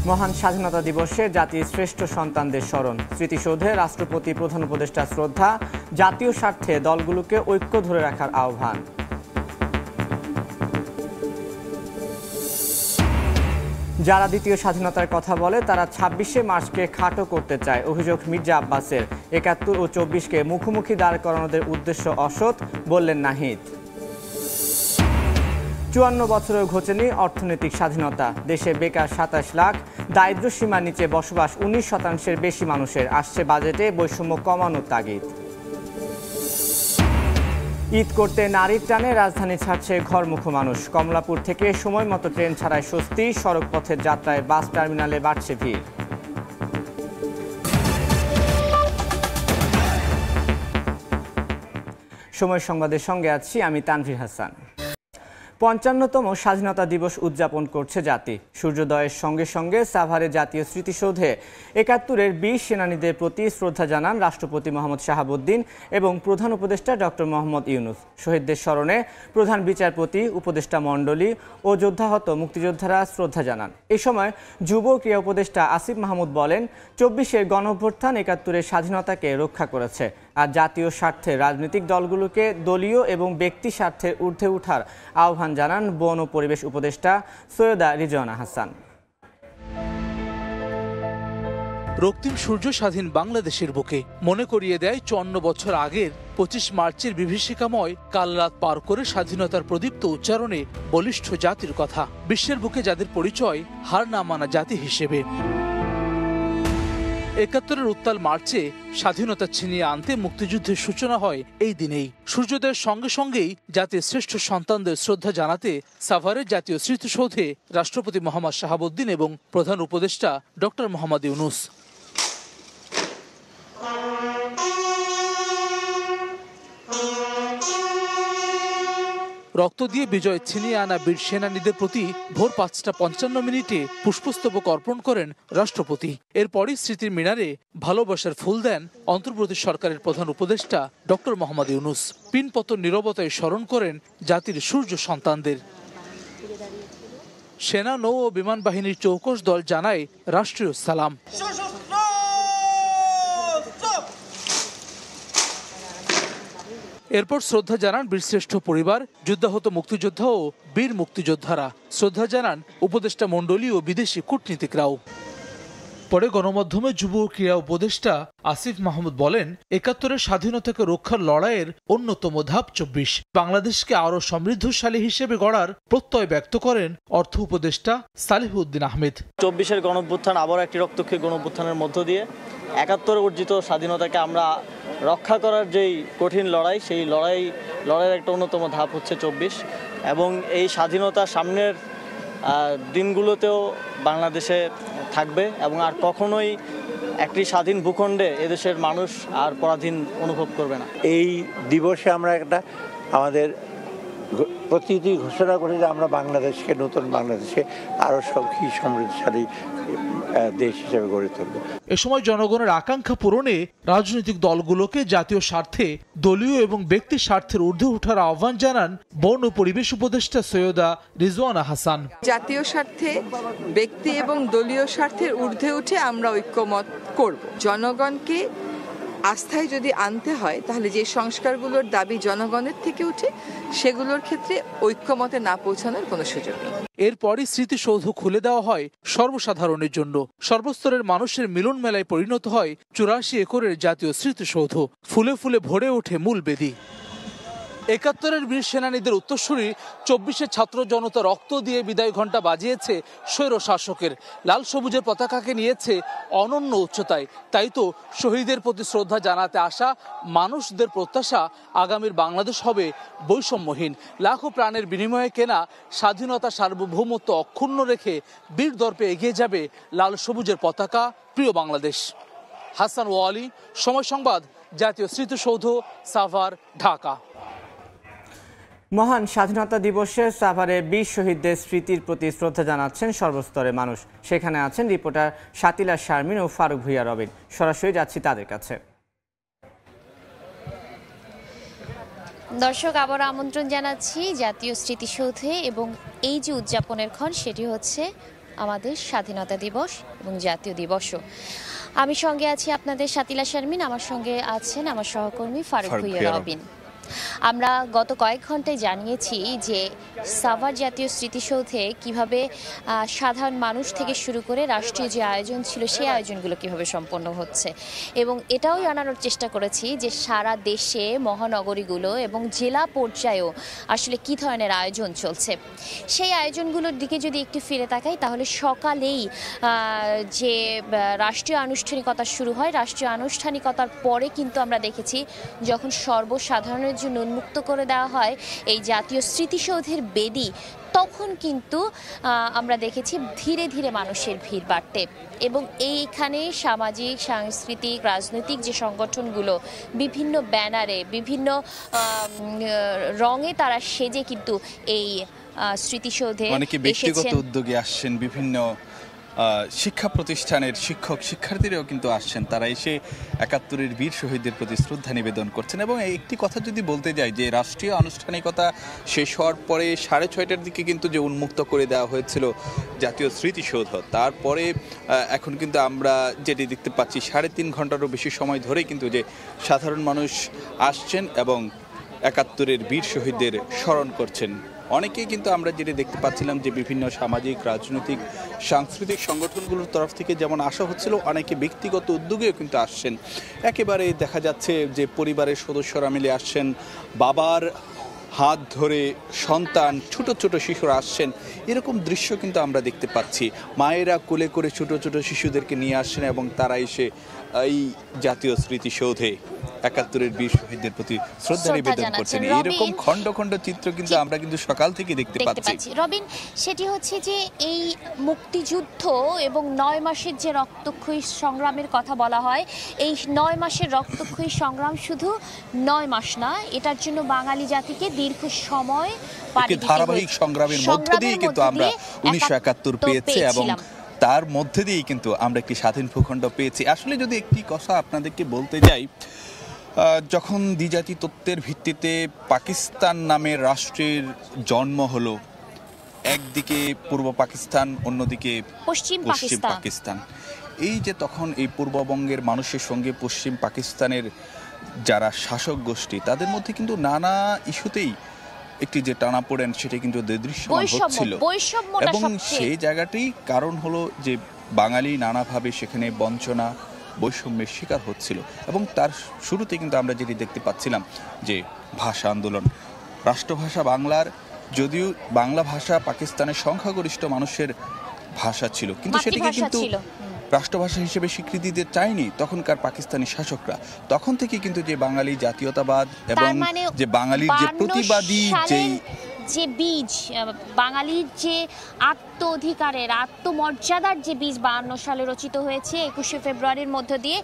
মহান স্বাধীনতা দিবসে জাতির শ্রেষ্ঠ সন্তানদের স্মরণ, স্মৃতিসৌধে রাষ্ট্রপতি প্রধান উপদেষ্টা শ্রদ্ধা, জাতীয় স্বার্থে দলগুলোকে ঐক্য ধরে রাখার আহ্বান। যারা দ্বিতীয় স্বাধীনতার কথা বলে তারা ২৬শে মার্চকে খাটো করতে চায়, অভিযোগ মির্জা আব্বাসের। ৭১ ও ২৪কে মুখোমুখি দাঁড় করানোদের উদ্দেশ্য অসৎ, বললেন নাহিদ। ৫৪ বছরেও ঘোচেনি অর্থনৈতিক স্বাধীনতা, দেশে বেকার ২৭ লাখ, দারিদ্র্য সীমার নিচে বসবাস ১৯% বেশি মানুষের, আসছে বাজেটে বৈষম্য কমানোর তাগিদ। ঈদ করতে নারীর টানে রাজধানী ছাড়ছে ঘরমুখো মানুষ, কমলাপুর থেকে সময় মতো ট্রেন ছাড়ায় স্বস্তি, সড়ক পথের যাত্রায় বাস টার্মিনালে বাড়ছে ভিড়। সময় সংবাদের সঙ্গে আছি আমি তানভীর হাসান। ৫৫তম স্বাধীনতা দিবস উদযাপন করছে জাতি। সূর্যোদয়ের সঙ্গে সঙ্গে সাভারে জাতীয় স্মৃতিসৌধে ৭১-এর বীর সেনানীদের প্রতি শ্রদ্ধা জানান রাষ্ট্রপতি মোহাম্মদ শাহাবুদ্দিন এবং প্রধান উপদেষ্টা ডক্টর মোহাম্মদ ইউনূস। শহীদদের স্মরণে প্রধান বিচারপতি, উপদেষ্টা মণ্ডলী ও যোদ্ধাহত মুক্তিযোদ্ধারা শ্রদ্ধা জানান। এ সময় যুব ক্রীড়া উপদেষ্টা আসিফ মাহমুদ বলেন, ২৪-এর গণঅভ্যুত্থান ৭১-এর স্বাধীনতাকে রক্ষা করেছে, আর জাতীয় স্বার্থে রাজনৈতিক দলগুলোকে দলীয় এবং ব্যক্তি স্বার্থের ঊর্ধ্বে ওঠার আহ্বান জানান বন ও পরিবেশ উপদেষ্টা সৈয়দা রিজওয়ানা হাসান। রক্তিম সূর্য স্বাধীন বাংলাদেশের বুকে মনে করিয়ে দেয় ৫৪ বছর আগের ২৫ মার্চের বিভীষিকাময় কাল রাত পার করে স্বাধীনতার প্রদীপ্ত উচ্চারণে বলিষ্ঠ জাতির কথা, বিশ্বের বুকে যাদের পরিচয় হার না মানা জাতি হিসেবে। ৭১-এর উত্তাল মার্চে স্বাধীনতা ছিনিয়ে আনতে মুক্তিযুদ্ধের সূচনা হয় এই দিনেই। সূর্যোদয়ের সঙ্গে সঙ্গেই জাতির শ্রেষ্ঠ সন্তানদের শ্রদ্ধা জানাতে সাভারের জাতীয় স্মৃতিসৌধে রাষ্ট্রপতি মোহাম্মদ শাহাবুদ্দিন এবং প্রধান উপদেষ্টা ডক্টর মোহাম্মদ ইউনূস। রক্ত দিয়ে বিজয় ছিনিয়ে আনা বীর সেনানীদের প্রতি ভোর ৫টা ৫৫ পুষ্পস্তবক অর্পণ করেন রাষ্ট্রপতি। এরপরই স্মৃতির মিনারে ভালোবাসার ফুল দেন অন্তর্বর্তী সরকারের প্রধান উপদেষ্টা ডক্টর মোহাম্মদ ইউনূস। পিনপতন নীরবতায় স্মরণ করেন জাতির সূর্য সন্তানদের। সেনা, নৌ ও বিমান বাহিনীর চৌকস দল জানায় রাষ্ট্রীয় সালাম। এরপর শ্রদ্ধা জানান বীরশ্রেষ্ঠ পরিবার, যুদ্ধাহত মুক্তিযোদ্ধা ও বীর মুক্তিযোদ্ধারা। শ্রদ্ধা জানান উপদেষ্টা মণ্ডলী ও বিদেশি কূটনীতিকরাও। পরে গণমাধ্যমে যুব ও ক্রীড়া উপদেষ্টা আসিফ মাহমুদ বলেন, ৭১-এর স্বাধীনতাকে রক্ষার লড়াইয়ের অন্যতম ধাপ ২৪। বাংলাদেশকে আরও সমৃদ্ধশালী হিসেবে গড়ার প্রত্যয় ব্যক্ত করেন অর্থ উপদেষ্টা সালেহউদ্দিন আহমেদ। ২৪-এর গণঅভ্যুত্থান আবার একটি রক্তক্ষয়ী গণঅভ্যুত্থানের মধ্য দিয়ে ৭১ অর্জিত স্বাধীনতাকে আমরা রক্ষা করার যেই কঠিন লড়াই, সেই লড়াইয়ের একটা অন্যতম ধাপ হচ্ছে ২৪, এবং এই স্বাধীনতা সামনের দিনগুলোতেও বাংলাদেশে থাকবে এবং আর কখনোই একটি স্বাধীন ভূখণ্ডে এদেশের মানুষ আর পরাধীন অনুভব করবে না। এই দিবসে আমরা একটা আমাদের প্রতিটি ঘোষণা করি যে আমরা বাংলাদেশকে, নতুন বাংলাদেশে আরও সুখী সমৃদ্ধশালী দেশ হিসেবে গড়ে তুলব। এ সময় জনগণের আকাঙ্ক্ষা পূরণে রাজনৈতিক দলগুলোকে জাতীয় স্বার্থে দলীয় এবং ব্যক্তি স্বার্থের ঊর্ধ্বে ওঠার আহ্বান জানান বন ও পরিবেশ উপদেষ্টা সৈয়দা রিজওয়ানা হাসান। জাতীয় স্বার্থে ব্যক্তি এবং দলীয় স্বার্থের ঊর্ধ্বে উঠে আমরা ঐক্যমত করব। জনগণকে আস্থায় যদি আনতে হয় তাহলে যে সংস্কারগুলোর দাবি জনগণের থেকে উঠে সেগুলোর ক্ষেত্রে ঐক্যমতে না পৌঁছানোর কোনো সুযোগ নেই। এরপরই স্মৃতিসৌধ খুলে দেওয়া হয় সর্বসাধারণের জন্য। সর্বস্তরের মানুষের মিলন মেলায় পরিণত হয় ৮৪ একরের জাতীয় স্মৃতিসৌধ। ফুলে ফুলে ভরে ওঠে মূল বেদি। ৭১-এর বীর সেনানীদের উত্তরসূরি ২৪-এর ছাত্র জনতা রক্ত দিয়ে বিদায় ঘণ্টা বাজিয়েছে স্বৈর শাসকের। লাল সবুজের পতাকাকে নিয়েছে অনন্য উচ্চতায়। তাই তো শহীদের প্রতি শ্রদ্ধা জানাতে আসা মানুষদের প্রত্যাশা, আগামীর বাংলাদেশ হবে বৈষম্যহীন। লাখো প্রাণের বিনিময়ে কেনা স্বাধীনতা, সার্বভৌমত্ব অক্ষুণ্ণ রেখে বীর দর্পে এগিয়ে যাবে লাল সবুজের পতাকা, প্রিয় বাংলাদেশ। হাসান ওয়ালি, সময় সংবাদ, জাতীয় স্মৃতিসৌধ, সাভার, ঢাকা। মহান স্বাধীনতা দিবসে সাভারে বীর শহীদদের স্মৃতির প্রতি শ্রদ্ধা জানাচ্ছেন সর্বস্তরের মানুষ। সেখানে আছেন রিপোর্টার শাতিলা শারমিন ও ফারুক ভুইয়া রবিন। সরাসরি যাচ্ছি তাদের কাছে। দর্শক আবার আমন্ত্রণ জানাচ্ছি জাতীয় স্মৃতিসৌধে, এবং এই যে উদযাপনের ক্ষণ সেটি হচ্ছে আমাদের স্বাধীনতা দিবস এবং জাতীয় দিবসও। আমি সঙ্গে আছি আপনাদের শাতিলা শারমিন, আমার সঙ্গে আছেন আমার সহকর্মী ফারুক ভুঁইয়া রবিন। আমরা গত কয়েক ঘন্টায় জানিয়েছি যে সাভার জাতীয় স্মৃতিসৌধে কিভাবে সাধারণ মানুষ থেকে শুরু করে রাষ্ট্রীয় যে আয়োজন ছিল সেই আয়োজনগুলো কিভাবে সম্পন্ন হচ্ছে, এবং এটাও জানানোর চেষ্টা করেছি যে সারা দেশে মহানগরীগুলো এবং জেলা পর্যায়েও আসলে কী ধরনের আয়োজন চলছে। সেই আয়োজনগুলোর দিকে যদি একটু ফিরে তাকাই তাহলে সকালেই যে রাষ্ট্রীয় আনুষ্ঠানিকতা শুরু হয়, রাষ্ট্রীয় আনুষ্ঠানিকতার পরে কিন্তু আমরা দেখেছি যখন সর্বসাধারণের জন্য উন্মুক্ত করে দেওয়া হয় এই জাতীয় স্মৃতিসৌধের বেদি, তখন কিন্তু আমরা দেখেছি ধীরে ধীরে মানুষের ভিড় বাড়তে, এবং এইখানে সামাজিক সাংস্কৃতিক রাজনৈতিক যে সংগঠনগুলো বিভিন্ন ব্যানারে বিভিন্ন রঙে তারা সেজে কিন্তু এই স্মৃতিসৌধে অনেকে ব্যক্তিগত উদ্যোগে আসছেন, বিভিন্ন শিক্ষা প্রতিষ্ঠানের শিক্ষক শিক্ষার্থীরাও কিন্তু আসছেন, তারা এসে ৭১-এর বীর শহীদদের প্রতি শ্রদ্ধা নিবেদন করছেন। এবং একটি কথা যদি বলতে যাই যে রাষ্ট্রীয় আনুষ্ঠানিকতা শেষ হওয়ার পরে ৬:৩০টার দিকে কিন্তু যে উন্মুক্ত করে দেওয়া হয়েছিল জাতীয় স্মৃতিসৌধ, তারপরে এখন কিন্তু আমরা যেটি দেখতে পাচ্ছি ৩.৫ ঘন্টারও বেশি সময় ধরে কিন্তু যে সাধারণ মানুষ আসছেন এবং ৭১-এর বীর শহীদদের স্মরণ করছেন। অনেকেই কিন্তু আমরা যেটা দেখতে পাচ্ছিলাম যে বিভিন্ন সামাজিক রাজনৈতিক সাংস্কৃতিক সংগঠনগুলোর তরফ থেকে যেমন আসা হচ্ছিল, অনেকে ব্যক্তিগত উদ্যোগেও কিন্তু আসছেন। একেবারে দেখা যাচ্ছে যে পরিবারের সদস্যরা মিলে আসছেন, বাবার হাত ধরে সন্তান ছোট ছোট শিশুরা আসছেন, এরকম দৃশ্য কিন্তু আমরা দেখতে পাচ্ছি। মায়েরা কোলে করে ছোট ছোট শিশুদেরকে নিয়ে আসছেন এবং তারা এসে এই জাতীয় স্মৃতিসৌধে ৭১-এর বীর শহীদদের প্রতি শ্রদ্ধা নিবেদন করছেন। এরকম খণ্ড খণ্ড চিত্র কিন্তু আমরা কিন্তু সকাল থেকে দেখতে পাচ্ছি। রবিন, সেটি হচ্ছে যে এই মুক্তিযুদ্ধ এবং ৯ মাসের যে রক্তক্ষয়ী সংগ্রামের কথা বলা হয়, এই ৯ মাসের রক্তক্ষয়ী সংগ্রাম শুধু 9 মাস না, এটার জন্য বাঙালি জাতিকে দীর্ঘ সময় ধারাবাহিক সংগ্রামের মধ্য দিয়ে কিন্তু আমরা ১৯৭১ পেয়েছি এবং তার মধ্যে দিয়েই কিন্তু আমরা একটি স্বাধীন ভূখণ্ড পেয়েছি। আসলে যদি একটি কথা আপনাদেরকে বলতে যাই, যখন দ্বিজাতি তত্ত্বের ভিত্তিতে পাকিস্তান নামের রাষ্ট্রের জন্ম হলো, একদিকে পূর্ব পাকিস্তান, অন্যদিকে পশ্চিম পাকিস্তান, এই যে তখন এই পূর্ববঙ্গের মানুষের সঙ্গে পশ্চিম পাকিস্তানের যারা শাসক গোষ্ঠী, তাদের মধ্যে কিন্তু নানা ইস্যুতেই একটি যে টানাপোড়েন সেটা কিন্তু দৃশ্যমান হচ্ছিল, এবং সেই জায়গাটি কারণ হলো যে বাঙালি নানাভাবে সেখানে বঞ্চনা বৈষম্যের শিকার হচ্ছিল। এবং তার শুরুতে কিন্তু আমরা যেটি দেখতে পাচ্ছিলাম যে ভাষা আন্দোলন, রাষ্ট্রভাষা বাংলার, যদিও বাংলা ভাষা পাকিস্তানের সংখ্যাগরিষ্ঠ মানুষের ভাষা ছিল, কিন্তু সেটিকে কিন্তু রাষ্ট্রভাষা হিসেবে স্বীকৃতি দিতে চায়নি তখনকার পাকিস্তানি শাসকরা। তখন থেকে কিন্তু যে বাঙালি জাতীয়তাবাদ এবং যে বাঙালির যে প্রতিবাদী যে বীজ, বাঙালির যে আত্ম অধিকারের আত্মমর্যাদার যে বীজ 52 সালে রচিত হয়েছে 21শে ফেব্রুয়ারির মধ্য দিয়ে,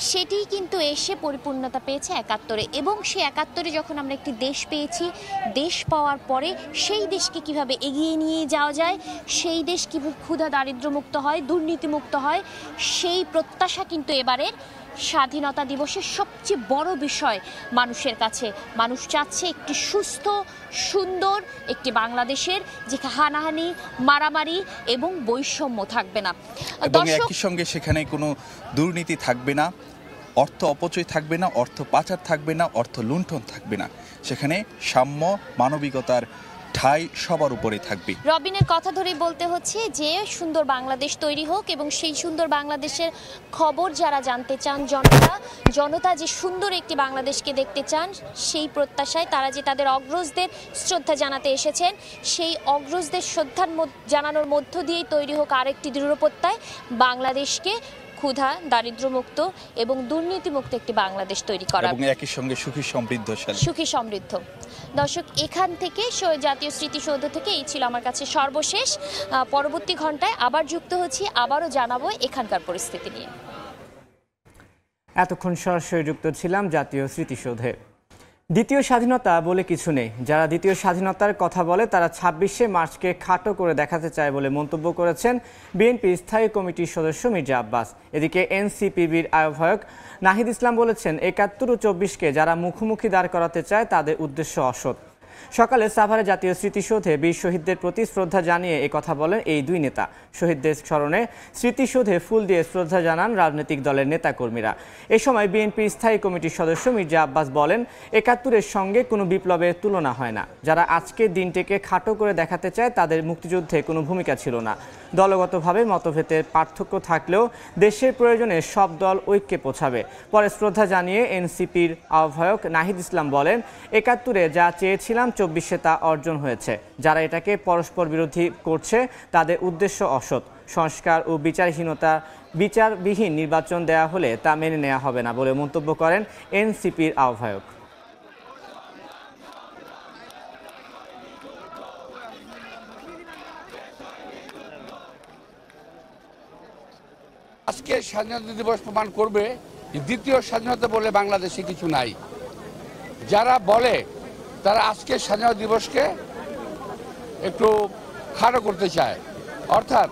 সেটি কিন্তু এসে পরিপূর্ণতা পেয়েছে ৭১-এ। এবং সেই ৭১-এ যখন আমরা একটি দেশ পেয়েছি, দেশ পাওয়ার পরে সেই দেশকে কিভাবে এগিয়ে নিয়ে যাওয়া যায়, সেই দেশ কীভাবে ক্ষুধা দারিদ্র্যমুক্ত হয়, দুর্নীতিমুক্ত হয়, সেই প্রত্যাশা কিন্তু এবারের স্বাধীনতা দিবসের সবচেয়ে বড় বিষয় মানুষের কাছে। মানুষ চাচ্ছে একটি সুস্থ সুন্দর একটি বাংলাদেশের, যেখানে হানাহানি মারামারি এবং বৈষম্য থাকবে না, এবং একই সঙ্গে সেখানে কোনো দুর্নীতি থাকবে না, অর্থ অপচয় থাকবে না, অর্থ পাচার থাকবে না, অর্থ লুণ্ঠন থাকবে না, সেখানে সাম্য মানবিকতার ঠাই সবার উপরে থাকবে। রবিনের কথা ধরেই বলতে হচ্ছে যে সুন্দর বাংলাদেশ তৈরি হোক, এবং সেই সুন্দর বাংলাদেশের খবর যারা জানতে চান, জনতা যে সুন্দর একটি বাংলাদেশকে দেখতে চান, সেই প্রত্যাশায় তারা যে তাদের অগ্রজদের শ্রদ্ধা জানাতে এসেছেন, সেই অগ্রজদের শ্রদ্ধা জানানোর মধ্য দিয়েই তৈরি হোক আরেকটি দৃঢ়প্রত্যয়, বাংলাদেশকে ক্ষুধা দারিদ্র্যমুক্ত এবং দুর্নীতিমুক্ত একটি বাংলাদেশ তৈরি করা, এবং একই সঙ্গে সুখী সমৃদ্ধ। দর্শক, এখান থেকে জাতীয় স্মৃতিসৌধ থেকে এই ছিল আমার কাছে সর্বশেষ। পরবর্তী ঘন্টায় আবার যুক্ত হচ্ছি, আবারও জানাবো এখানকার পরিস্থিতি নিয়ে। এতক্ষণ সরাসরি যুক্ত ছিলাম জাতীয় স্মৃতিসৌধে। দ্বিতীয় স্বাধীনতা বলে কিছু নেই। যারা দ্বিতীয় স্বাধীনতার কথা বলে তারা ২৬শে মার্চকে খাটো করে দেখাতে চায় বলে মন্তব্য করেছেন বিএনপি স্থায়ী কমিটির সদস্য মির্জা আব্বাস। এদিকে এনসিপিবির আহ্বায়ক নাহিদ ইসলাম বলেছেন ৭১ ও ২৪কে যারা মুখোমুখি দাঁড় করাতে চায় তাদের উদ্দেশ্য অসৎ। সকালে সাভারে জাতীয় স্মৃতিসৌধে বীর শহীদদের প্রতি শ্রদ্ধা জানিয়ে কথা বলেন এই দুই নেতা। শহীদদের স্মরণে স্মৃতিসৌধে ফুল দিয়ে শ্রদ্ধা জানান রাজনৈতিক দলের নেতাকর্মীরা। এ সময় বিএনপি স্থায়ী কমিটির সদস্য মির্জা আব্বাস বলেন ৭১-এর সঙ্গে কোনো বিপ্লবের তুলনা হয় না। যারা আজকের দিনটিকে খাটো করে দেখাতে চায় তাদের মুক্তিযুদ্ধে কোনো ভূমিকা ছিল না। দলগতভাবে মতভেদের পার্থক্য থাকলেও দেশের প্রয়োজনে সব দল ঐক্যে পৌঁছাবে। পরে শ্রদ্ধা জানিয়ে এনসিপির আহ্বায়ক নাহিদ ইসলাম বলেন ৭১-এ যা চেয়েছিলাম ২৪শে তা অর্জন হয়েছে। যারা এটাকে পরস্পর বিরোধী করছে তাদের উদ্দেশ্য অসৎ। সংস্কার ও বিচারবিহীন নির্বাচন দেয়া হলে তা মেনে নেওয়া হবে না বলে মন্তব্য করেন এনসিপির আহ্বায়ক। আজকে স্বাধীনতা দিবস প্রমাণ করবে যে দ্বিতীয় স্বাধীনতা বলে বাংলাদেশে কিছু নাই। যারা বলে তারা আজকের স্বাধীনতা দিবসকে একটু খাটো করতে চায়, অর্থাৎ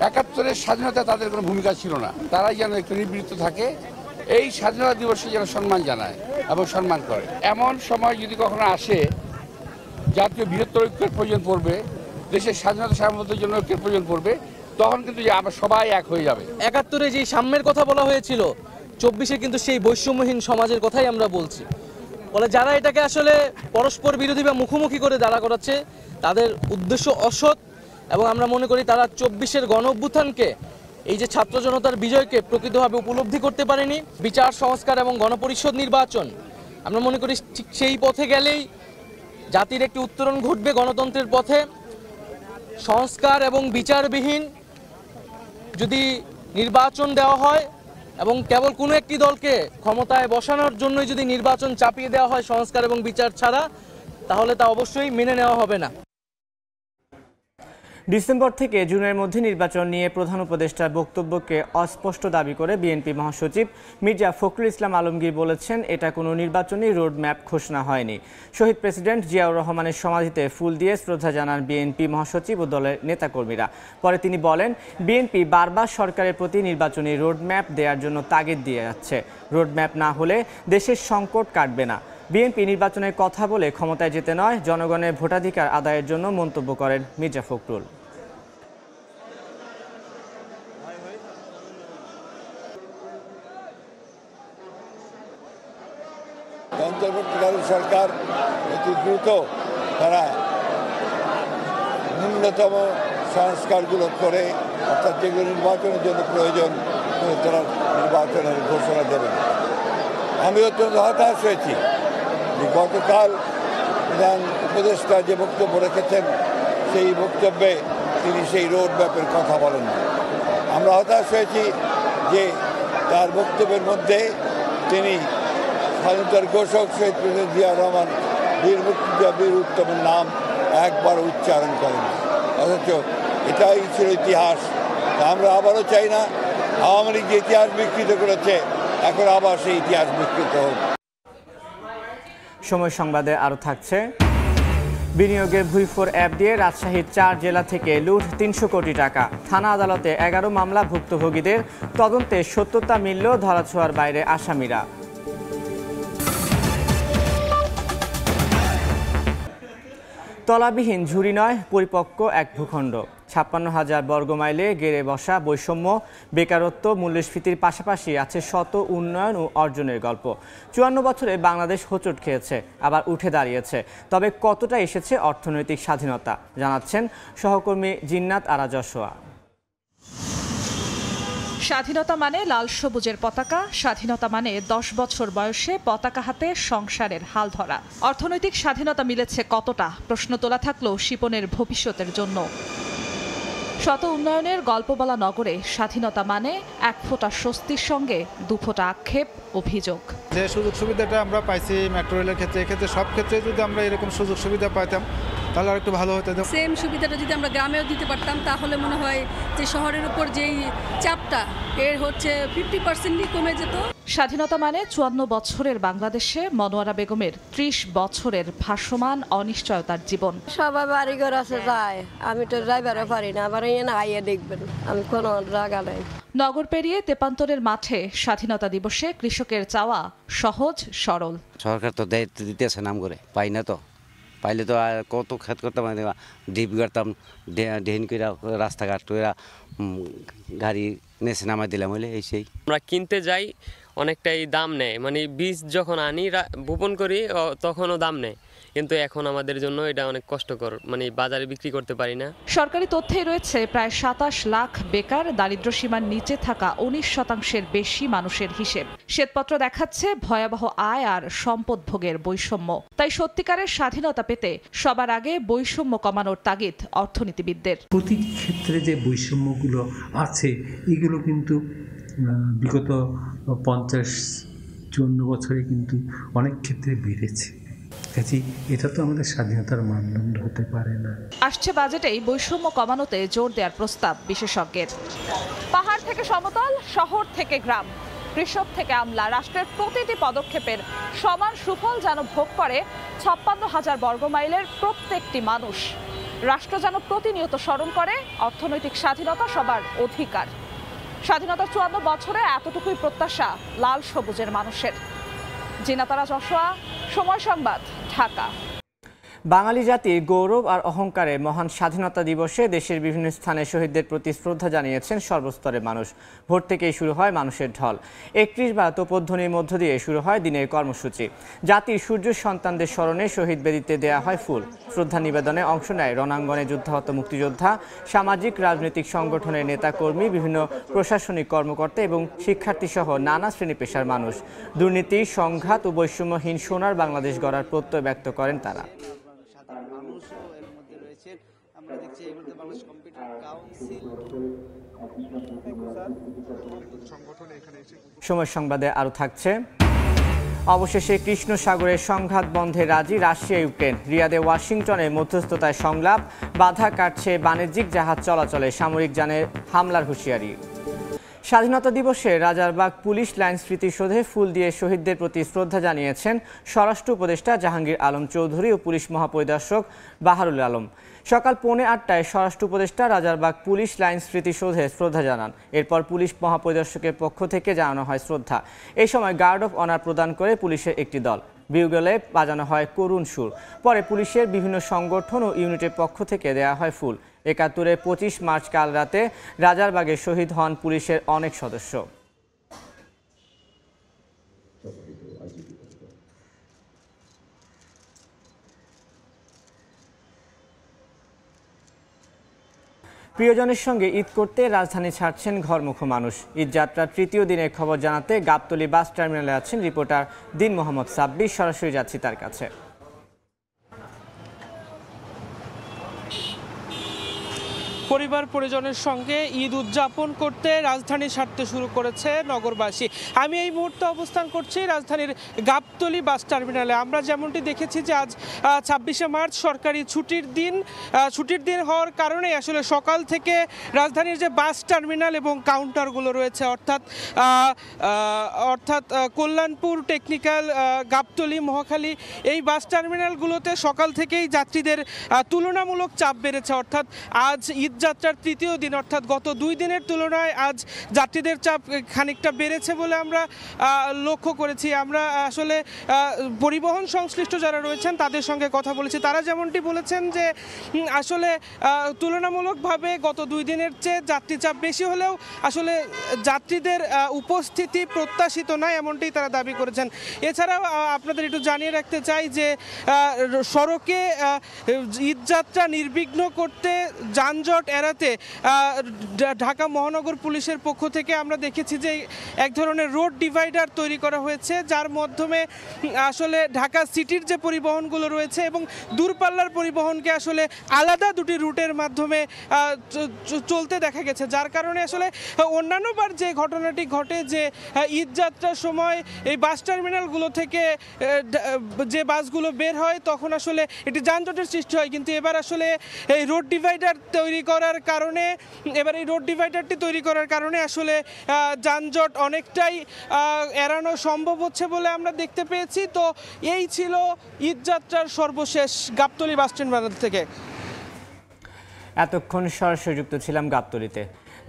৭১-এর স্বাধীনতা তাদের কোনো ভূমিকা ছিল না। তারাই যেন একটু নিবৃত্ত থাকে, এই স্বাধীনতা দিবসে যেন সম্মান জানায় এবং সম্মান করে। এমন সময় যদি কখনো আসে জাতীয় বৃহত্তর ঐক্যের প্রয়োজন পড়বে, দেশের স্বাধীনতা সার্বভৌমত্বের জন্য ঐক্যের প্রয়োজন পড়বে, তখন কিন্তু আবার সবাই এক হয়ে যাবে। ৭১-এ যে সাম্যের কথা বলা হয়েছিল, ২৪-এ কিন্তু সেই বৈষম্যহীন সমাজের কথাই আমরা বলছি। বলে যারা এটাকে আসলে পরস্পর বিরোধী বা মুখোমুখি করে দাঁড়া করাচ্ছে তাদের উদ্দেশ্য অসৎ। এবং আমরা মনে করি তারা ২৪-এর গণ অভ্যুত্থানকে, এই যে ছাত্র জনতার বিজয়কে প্রকৃতভাবে উপলব্ধি করতে পারেনি। বিচার সংস্কার এবং গণপরিষদ নির্বাচন, আমরা মনে করি ঠিক সেই পথে গেলেই জাতির একটি উত্তরণ ঘটবে গণতন্ত্রের পথে। সংস্কার এবং বিচারবিহীন যদি নির্বাচন দেওয়া হয় এবং কেবল কোনো একটি দলকে ক্ষমতায় বসানোর জন্যই যদি নির্বাচন চাপিয়ে দেওয়া হয় সংস্কার এবং বিচার ছাড়া, তাহলে তা অবশ্যই মেনে নেওয়া হবে না। ডিসেম্বর থেকে জুনের মধ্যে নির্বাচন নিয়ে প্রধান উপদেষ্টার বক্তব্যকে অস্পষ্ট দাবি করে বিএনপি মহাসচিব মির্জা ফখরুল ইসলাম আলমগীর বলেছেন এটা কোনো নির্বাচনী রোডম্যাপ ঘোষণা হয়নি। শহীদ প্রেসিডেন্ট জিয়াউর রহমানের সমাধিতে ফুল দিয়ে শ্রদ্ধা জানান বিএনপি মহাসচিব ও দলের নেতাকর্মীরা। পরে তিনি বলেন বিএনপি বারবার সরকারের প্রতি নির্বাচনী রোডম্যাপ দেওয়ার জন্য তাগিদ দিয়ে যাচ্ছে। রোডম্যাপ না হলে দেশের সংকট কাটবে না। বিএনপি নির্বাচনের কথা বলে ক্ষমতায় যেতে নয়, জনগণের ভোটাধিকার আদায়ের জন্য মন্তব্য করেন মির্জা ফখরুল। অন্তর্বর্তীকালীন সরকার অতি দ্রুত তারা ন্যূনতম সংস্কারগুলো করে, অর্থাৎ যেগুলো নির্বাচনের জন্য প্রয়োজন তারা নির্বাচনের ঘোষণা দেবেন। আমি অত্যন্ত হতাশ হয়েছি যে গতকাল প্রধান উপদেষ্টা যে বক্তব্য রেখেছেন সেই বক্তব্যে তিনি সেই রোড ম্যাপের কথা বলেন না। আমরা হতাশ হয়েছি যে তার বক্তব্যের মধ্যে তিনি স্বাধীনতার ঘোষক শহীদ প্রেসিডেন্ট জিয়া রহমান বীর মুক্তিযোদ্ধা বীর উত্তমের নাম একবার উচ্চারণ করেন, অথচ এটাই ছিল ইতিহাস। আমরা আবারও চাই না আওয়ামী লীগ যে ইতিহাস বিকৃত করেছে এখন আবার সেই ইতিহাস বিকৃত হোক। সময় সংবাদে আরও থাকছে, বিনিয়োগের ভুইফোর অ্যাপ দিয়ে রাজশাহীর ৪ জেলা থেকে লুট ৩০০ কোটি টাকা। থানা আদালতে ১১ মামলা, ভুক্তভোগীদের তদন্তে সত্যতা মিলল, ধরাছোঁয়ার বাইরে আসামিরা। তলাবিহীন ঝুড়ি নয়, পরিপক্ক এক ভূখণ্ড। ৫৬,০০০ বর্গমাইলে গেড়ে বসা বৈষম্য, বেকারত্ব, মূল্যস্ফীতির পাশাপাশি আছে শত উন্নয়ন ও অর্জনের গল্প। ৫৪ বছরে বাংলাদেশ হোঁচট খেয়েছে, আবার উঠে দাঁড়িয়েছে। তবে কতটা এসেছে অর্থনৈতিক স্বাধীনতা, জানাচ্ছেন সহকর্মী জিন্নাত আরা যশোয়া। স্বাধীনতা মানে লাল সবুজের পতাকা, স্বাধীনতা মানে ১০ বছর বয়সে পতাকা হাতে সংসারের হাল ধরা। অর্থনৈতিক স্বাধীনতা মিলেছে কতটা, প্রশ্ন তোলা থাকলো শিপনের ভবিষ্যতের জন্য। শত উন্নয়নের গল্প বলা নগরে স্বাধীনতা মানে এক ফোঁটা স্বস্তির সঙ্গে দু ফোঁটা আক্ষেপ, অভিযোগ। যে সুযোগ সুবিধাটা আমরা পাইছি মেট্রো রেলের ক্ষেত্রে, এক্ষেত্রে সব ক্ষেত্রে যদি আমরা এরকম সুযোগ সুবিধা পাইতাম তাহলে আর একটু ভালো হতো। সেম সুবিধাটা যদি আমরা গ্রামেও দিতে পারতাম তাহলে মনে হয় যে শহরের উপর যেই চাপটা এর হচ্ছে 50% কমে যেত। স্বাধীনতা মানে 54 বছরের বাংলাদেশে মনোয়ারা বেগমের 30 বছরের ভাসমান অনিশ্চয়তার জীবন। সবাই বাড়িঘর আছে যায়, আমি তো যাইবারও পারি না, আবার এনে আইয়া দেখবেন, আমি কোনো জায়গা নাই। নগর পেরিয়ে তেপান্তরের মাঠে স্বাধীনতা দিবসে কৃষকের চাওয়া সহজ সরল। সরকার তো দায়িত্ব দিতেছে নাম করে, পাই না তো, পাইলে তো আর কত খেত করতাম, ডিপ গাড়তাম, ডেহিন করে রাস্তাঘাট করে গাড়ি নেছে নামাই দিলাম হলে এই সেই। আমরা কিনতে যাই অনেকটাই দাম নেয়, মানে বীজ যখন আনি বপন করি তখনও দাম নেয়, কিন্তু এখন আমাদের জন্য এটা অনেক কষ্টকর, মানে বাজারে বিক্রি করতে পারি না। সরকারি তথ্যে রয়েছে প্রায় 27 লাখ বেকার, দারিদ্র্যসীমার নিচে থাকা 19% বেশি মানুষের হিসেব। শ্বেতপত্র দেখাচ্ছে ভয়াবহ আয় আর সম্পদ ভোগের বৈষম্য। তাই সত্যিকারের স্বাধীনতা পেতে সবার আগে বৈষম্য কমানোর তাগিদ অর্থনীতিবিদদের। প্রতিটি ক্ষেত্রে যে বৈষম্যগুলো আছে এগুলো কিন্তু বিগত 50-54 বছরে কিন্তু অনেক ক্ষেত্রে বেড়েছে। এটা তো আমাদের স্বাধীনতার মানদণ্ড হতে পারে না। আসছে বাজেটেই বৈষম্য কমানোতে জোর দেওয়ার প্রস্তাব বিশেষজ্ঞের। পাহাড় থেকে সমতল, শহর থেকে গ্রাম, কৃষক থেকে আমলা, রাষ্ট্রের প্রতিটি পদক্ষেপের সমান সুফল যেন ভোগ করে 56,000 বর্গমাইলের প্রত্যেকটি মানুষ। রাষ্ট্র যেন প্রতিনিয়ত স্মরণ করে অর্থনৈতিক স্বাধীনতা সবার অধিকার। স্বাধীনতার 54 বছরে এতটুকুই প্রত্যাশা লাল সবুজের মানুষের। জিনাতারা যশোয়া, সময় সংবাদ, ঢাকা। বাঙালি জাতির গৌরব আর অহংকারে মহান স্বাধীনতা দিবসে দেশের বিভিন্ন স্থানে শহীদদের প্রতি শ্রদ্ধা জানিয়েছেন সর্বস্তরের মানুষ। ভোর থেকেই শুরু হয় মানুষের ঢল। 31 বার তোপধ্বনির মধ্য দিয়ে শুরু হয় দিনের কর্মসূচি। জাতির সূর্য সন্তানদের স্মরণে শহীদ বেদিতে দেয়া হয় ফুল। শ্রদ্ধা নিবেদনে অংশ নেয় রণাঙ্গনে যুদ্ধাহত মুক্তিযোদ্ধা, সামাজিক রাজনৈতিক সংগঠনের নেতাকর্মী, বিভিন্ন প্রশাসনিক কর্মকর্তা এবং শিক্ষার্থী সহ নানা শ্রেণী পেশার মানুষ। দুর্নীতি, সংঘাত ও বৈষম্যহীন সোনার বাংলাদেশ গড়ার প্রত্যয় ব্যক্ত করেন তারা। সময় সংবাদে আরো থাকছে। অবশেষে কৃষ্ণ সাগরের সংঘাত বন্ধে রাজি রাশিয়া ইউক্রেন। রিয়াদে ওয়াশিংটনের মধ্যস্থতায় সংলাপ, বাধা কাটছে বাণিজ্যিক জাহাজ চলাচলে, সামরিক যানে হামলার হুঁশিয়ারি। স্বাধীনতা দিবসে রাজারবাগ পুলিশ লাইন স্মৃতিসৌধে ফুল দিয়ে শহীদদের প্রতি শ্রদ্ধা জানিয়েছেন স্বরাষ্ট্র উপদেষ্টা জাহাঙ্গীর আলম চৌধুরী ও পুলিশ মহাপরিদর্শক বাহারুল আলম। সকাল 8:45টায় স্বরাষ্ট্র উপদেষ্টা রাজারবাগ পুলিশ লাইন স্মৃতিসৌধে শ্রদ্ধা জানান। এরপর পুলিশ মহাপরিদর্শকের পক্ষ থেকে জানানো হয় শ্রদ্ধা। এই সময় গার্ড অফ অনার প্রদান করে পুলিশের একটি দল। বিউগলে বাজানো হয় করুণ সুর। পরে পুলিশের বিভিন্ন সংগঠন ও ইউনিটের পক্ষ থেকে দেয়া হয় ফুল। 71-এর 25 মার্চ কাল রাতে রাজারবাগে শহীদ হন পুলিশের অনেক সদস্য। প্রিয়জনের সঙ্গে ঈদ করতে রাজধানী ছাড়ছেন ঘরমুখো মানুষ। ঈদযাত্রার তৃতীয় দিনের খবর জানাতে গাবতলী বাস টার্মিনালে আছেন রিপোর্টার দিন মোহাম্মদ সাব্বির। সরাসরি যাচ্ছি তার কাছে। পরিবার পরিজনের সঙ্গে ঈদ উদযাপন করতে রাজধানী ছাড়তে শুরু করেছে নগরবাসী। আমি এই মুহূর্তে অবস্থান করছি রাজধানীর গাবতলী বাস টার্মিনালে। আমরা যেমনটি দেখেছি যে আজ 26শে মার্চ সরকারি ছুটির দিন হওয়ার কারণে আসলে সকাল থেকে রাজধানীর যে বাস টার্মিনাল এবং কাউন্টারগুলো রয়েছে অর্থাৎ কল্যাণপুর, টেকনিক্যাল, গাবতলী, মহাখালী এই বাস টার্মিনালগুলোতে সকাল থেকেই যাত্রীদের তুলনামূলক চাপ বেড়েছে। অর্থাৎ আজ ঈদযাত্রার তৃতীয় দিন, অর্থাৎ গত 2 দিনের তুলনায় আজ যাত্রীদের চাপ খানিকটা বেড়েছে বলে আমরা লক্ষ্য করেছি। আমরা আসলে পরিবহন সংশ্লিষ্ট যারা রয়েছেন তাদের সঙ্গে কথা বলেছি। তারা যেমনটি বলেছেন যে আসলে তুলনামূলকভাবে গত 2 দিনের চেয়ে যাত্রী চাপ বেশি হলেও আসলে যাত্রীদের উপস্থিতি প্রত্যাশিত নয়, এমনটি তারা দাবি করেছেন। এছাড়াও আপনাদের একটু জানিয়ে রাখতে চাই যে সড়কে ঈদযাত্রা নির্বিঘ্ন করতে যানজট এড়াতে ঢাকা মহানগর পুলিশের পক্ষ থেকে আমরা দেখেছি যে এক ধরনের রোড ডিভাইডার তৈরি করা হয়েছে, যার মাধ্যমে আসলে ঢাকা সিটির যে পরিবহনগুলো রয়েছে এবং দূরপাল্লার পরিবহনকে আসলে আলাদা দুটি রুটের মাধ্যমে চলতে দেখা গেছে, যার কারণে আসলে অন্যান্যবার যে ঘটনাটি ঘটে যে ঈদযাত্রার সময় এই বাস টার্মিনালগুলো থেকে যে বাসগুলো বের হয় তখন আসলে একটি যানজটের সৃষ্টি হয়, কিন্তু এবার আসলে এই রোড ডিভাইডারটি তৈরি করার কারণে আসলে যানজট অনেকটাই এড়ানো সম্ভব হচ্ছে বলে আমরা দেখতে পেয়েছি। তো এই ছিল ঈদযাত্রার সর্বশেষ গাবতলী বাসস্ট্যান্ড বাজার থেকে। এতক্ষণ সরাসরি যুক্ত ছিলাম গাবতলীতে।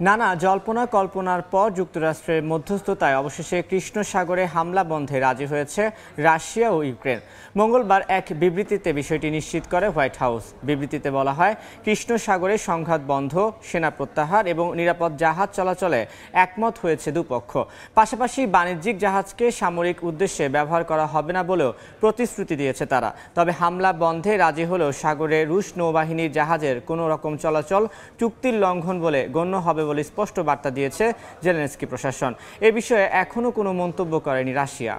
নানা জল্পনা কল্পনার পর যুক্তরাষ্ট্রের মধ্যস্থতায় অবশেষে কৃষ্ণ সাগরে হামলা বন্ধে রাজি হয়েছে রাশিয়া ও ইউক্রেন। মঙ্গলবার এক বিবৃতিতে বিষয়টি নিশ্চিত করে হোয়াইট হাউস। বিবৃতিতে বলা হয়, কৃষ্ণ সাগরে সংঘাত বন্ধ, সেনা প্রত্যাহার এবং নিরাপদ জাহাজ চলাচলে একমত হয়েছে দুপক্ষ। পাশাপাশি বাণিজ্যিক জাহাজকে সামরিক উদ্দেশ্যে ব্যবহার করা হবে না বলেও প্রতিশ্রুতি দিয়েছে তারা। তবে হামলা বন্ধে রাজি হলেও সাগরে রুশ নৌবাহিনীর জাহাজের কোনো রকম চলাচল চুক্তির লঙ্ঘন বলে গণ্য হবে বলে স্পষ্ট বার্তা দিয়েছে জেলেনস্কি প্রশাসন। এ বিষয়ে এখনও কোনো মন্তব্য করেনি রাশিয়া।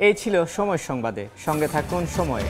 এই ছিল সময় সংবাদে, সঙ্গে থাকুন সময়ে।